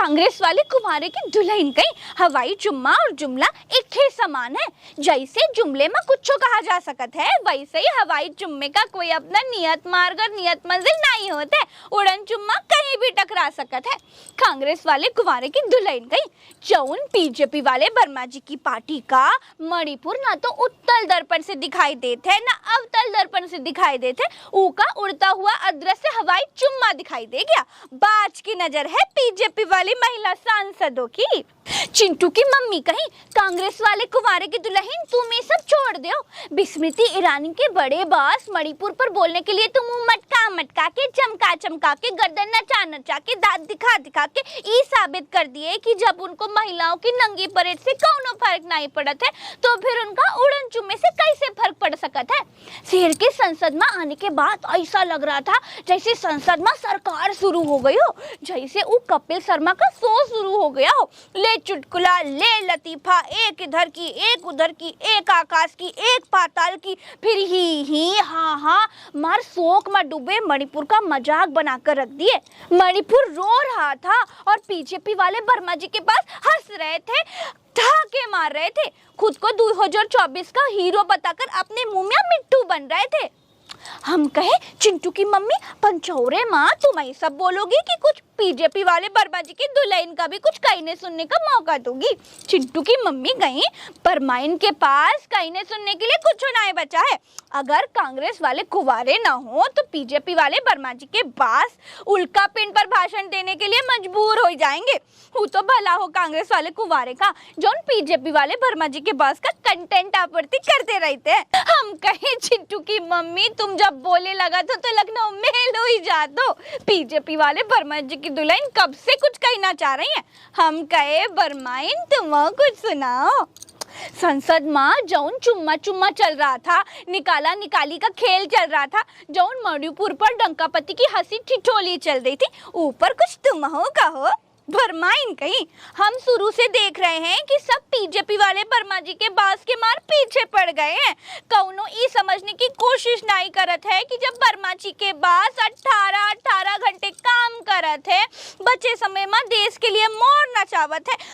कांग्रेस वाले कुमारे की दुल्हन कहीं हवाई जुम्मा और जुमला एक ही समान है। जैसे जुमले में कुछ कहा जा सकत है, वैसे ही हवाई जुम्मे का कोई अपना नियत मार्ग और नियत मंजिल नहीं होते। उड़न जुम्मा कहीं भी टकरा सकत है। कांग्रेस वाले कुमारे की दुल्हन कहीं जौन बीजेपी वाले वर्मा जी की पार्टी का मणिपुर ना तो उत्तल दर्पण से दिखाई देते है, ना अवतल दर्पण से दिखाई देते, ऊका उड़ता हुआ अदृश्य हवाई जुम्मा दिखाई दे गया। बाज की नजर है बीजेपी वाली महिला सांसदों की। चिंटू की मम्मी कहीं कांग्रेस वाले कुमारे की दुल्हन तुम ये सब छोड़ दो। स्मृति ईरानी के बड़े बॉस मणिपुर पर बोलने के लिए तुम मटका मटका के चमका चमका के गर्दन नचा नचा के दांत दिखा दिखा के ये साबित कर दिए कि जब उनको महिलाओं की नंगी परेड से कौनो फर्क नहीं पड़त है तो फिर उनका उड़न जुम्मे से कैसे फर्क पड़ सकत है। शहर के संसद में आने के बाद ऐसा लग रहा था जैसे संसद में सरकार शुरू हो गई हो, जैसे वो कपिल शर्मा का शो शुरू हो गया हो। ले चुटकुला ले लतीफा, एक इधर की एक उधर की, एक आकाश की एक पाताल की, फिर ही हाँ हाँ मार शोक में डूबे मणिपुर का मजाक बनाकर रख दिए। मणिपुर रो रहा था और बीजेपी वाले वर्मा जी के पास हंस रहे थे, ठहाके मार रहे थे, खुद को 2024 का हीरो बताकर अपने मुंह में मिट्टू बन रहे थे। हम कहे चिंटू की मम्मी पंचौरे माँ तुम ये सब बोलोगी कि कुछ बीजेपी वाले वर्मा जी की दुल्हन का भी कुछ कहने सुनने का मौका दोगी। चिंटू की मम्मी गई परमाइन के पास कहने सुनने के लिए कुछ नहीं बचा है। अगर कांग्रेस वाले कुंवारे ना हो तो बीजेपी वाले वर्मा जी के पास उल्का पिंड पर भाषण देने के लिए मजबूर हो जाएंगे। वो तो भला हो कांग्रेस वाले कुंवारे का जो बीजेपी वाले वर्मा जी के पास का कंटेंट आपूर्ति करते रहते हैं। हम कहे चिंटू की मम्मी तुम जब बोले लगा तो लखनऊ में लो ही जा दो। बीजेपी वाले वर्मा जी की दुल्हन कब से कुछ कहना चाह रही है। हम कहे बरमाइन तुम कुछ सुनाओ। संसद में जौन चुम्मा चुम्मा चल रहा था, निकाला निकाली का खेल चल रहा था, जौन मणिपुर पर डंकापति की हंसी ठिठोली चल रही थी, ऊपर कुछ तुम हो कहो भरमाइन कहीं। हम शुरू से देख रहे हैं कि सब बीजेपी वाले वर्मा जी के बास के मार पीछे पड़ गए हैं। कौनो ये समझने की कोशिश नहीं करत है कि जब वर्मा जी के बास 18 घंटे काम करत है, बचे समय में देश के लिए मोर नचावत है,